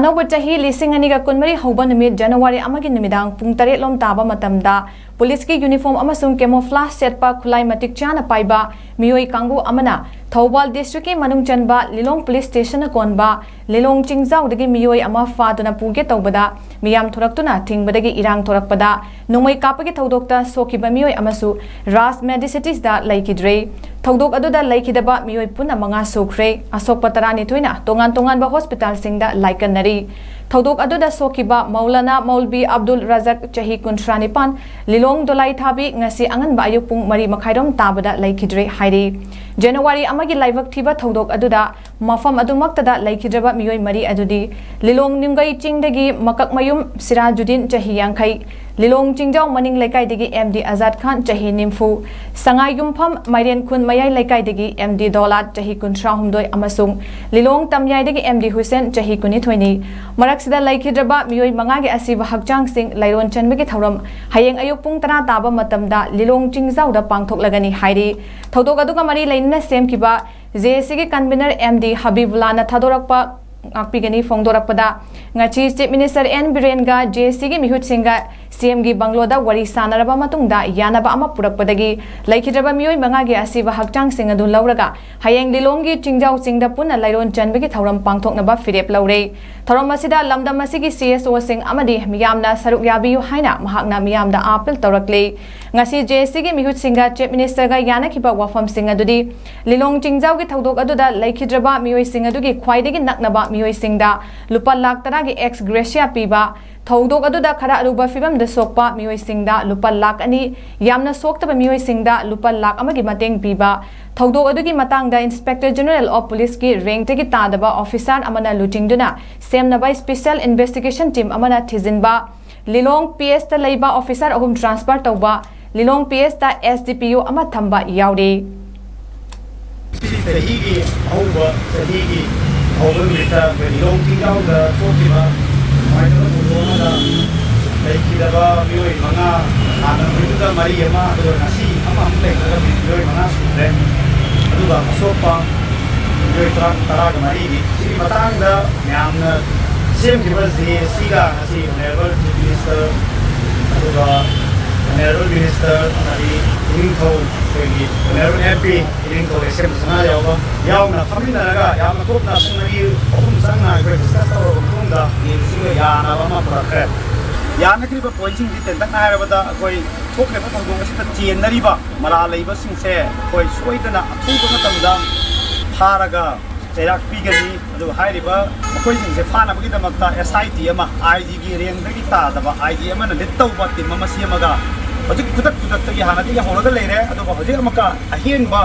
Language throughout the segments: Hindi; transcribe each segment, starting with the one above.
अनौब चाही लिसिंग अनिगा कुनमरी हौबा नुमित जनवरी अमगी नुमिदांग पुंग 8 लोम ताबा मतमदा पुलिस की यूनिफॉर्म अमसुंग केमोफ्लाज सेटपा खुलाई मतिक चाना पाइबा मियोई कांगू अमना थौबाल डिस्ट्रिक्ट की मनुंग चनबा लिलोंग पुलिस स्टेशन कोनबा लिलोंग चिंगजाव दगी मियोई अमा फादुना पुगे तौबदा मियाम थोरक्तुना थिंगबदगी इरांग थोरक्पदा नोंमै कापगी थौदोक्ता सोकिबा मियोई अमसु राज मेडिसिटीज दा लैखिद्रे थौदोक अदुदा लैखिदबा मियोई पुन्ना मंगा सुख्रे अशोक पतरानी थोइना तोंगान तोंगान बा हॉस्पिटल सिंगदा लाइकनरी थौदोक अदुदा सोकिबा मौलाना मौलवी अब्दुल रज़क चाही 35 Lilong Dolai थाबी ngasi anganba ayuk pung 3 makhairom tabada laikhidre hairi January amagi laibak thiba थौदोक अदुदा मफम अदुमक्तदा लैखिद्रबा मियोई मरी अदुदी लिलोंग निंगई चिंगदगी मकक मयुम सिराजुद्दीन चाही 50 लिलोंग चिंगजाव मनिंग लेकाइदगी एमडी आजाद खान चाही 90 संगाई युमफम माइरेन खुन मयाई लेकाइदगी एमडी दौलत चाही 39 अमसुंग लिलोंग तमयाइदगी एमडी हुसैन चाही 22 मरक्सिदा लैखिद्रबा मियोई मंगागे असिबा हकचांग सिंग लैरोन चनबगी थौरम हयेंग अयुक पुंग 10 ताबा मतमदा लिलोंग चिंगजावदा पांगथोकलगनी हाइरी थौदोक अदुगा मरी लैनना सेमकिबा JC के कन्वीनर MD हबीबुल्लाह थादोरक्पा आकपिगनी फोंदोरक्पदा ngachi चीफ मिनिस्टर एन बिरेनगा JC के मिहुत सिंगा CM की बंगलोदा वरी सानरबा मतुंगदा यानबा अमा पुरक्पदगी लैखिद्रबा मियोई मंगागे असिबा हकचांग सिंग अदु लौरगा हयेंग लिलोंगी चिंगजाव सिंगदा पुन्ना लैरोन चनबगी थौरम पांगथोकनबा फिरेप लौरे थौरम असिदा लमदम असिगी CSO सिंग अमदी मियामना सरुक याबियु हाइना महाकना मियामदा अपील तौरक्ले ngasi JC के मिहुत सिंगा चीफ मिनिस्टर गा यानखिबा वाफम सिंग अदुदी लिलोंग चिंगजाव की थौदोक अदुदा लैखिद्रबा मियोई सिंग अदुगी ख्वाइदगी नकनबा मियोई सिंगदा लुपा लाख 10 की एक्स ग्रेशिया पीबा थौदोक अदुदा खरा अरुबा फिबम द सोकपा मियोई सिंगदा लुपा लाख 2 यामना सोक्तबा मियोई सिंगदा लुपा लाख अमगी मतेंग पीबा थौदोक अदुगी मतांगदा इंस्पेक्टर जनरल ऑफ पुलिस की रैंक तगी तादबा ऑफिसर अमना लुचिंगदुना सेमनबा स्पेशल इन्वेस्टिगेशन टीम अमना थिजिनबा लिलोंग PS ता लैबा ऑफिसर अहुम ट्रांसफर तौबा लिलोंग PS ता SDPO अमा थंबा यावरे सहीगी औबा सहीगी औबा मिटा लिलोंग चिंगजावदा थोकिबा माइदो मुदोना लैखिदबा मियोई मंगा आना मिदुदा मरी यमा अदो नसी अमा लेखिदबा मियोई मंगा सुख्रे अदुगा अशोकपा मियोई तराग मरी सी मतांगदा यामना सेमखिबा JC गा नसी नेवल चीफ मिनिस्टर अदुगा नेवल मिनिस्टर अदि इनिंगथौ पेगी नेवल MP इनिंगथौ SM सना यावबा यावना फमिनागा यामना कोपना सुनगी अहुम संगना के डिस्कस तौर बुंदा सिंगा याना बमा प्रखरे यानखिबा पॉइंटिंग दि तेंदक नायरबदा कोई थोकले थौदोक असिता चेनरिबा मरा लैबा सिंगसे कोई सोइदना अथुबा मतमदा फारगा चैराक पीगनी अदु हाइरिबा मखोइ सिंगसे फानाबगिदमक्ता SIT अमा IG की रेंगदगी तादबा IG अमना लिट तौबा टीम अमा सेमगा हजिक खुदक हानादी हौरगा लेरे अदुबा हजिक अमका अहेनबा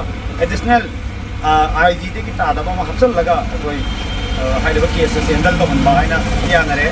एडिशनल IG दगी तादबा मा हबसलगा कोई हाइरिबा केस से हैंडल तौहनबा हाइना यानरे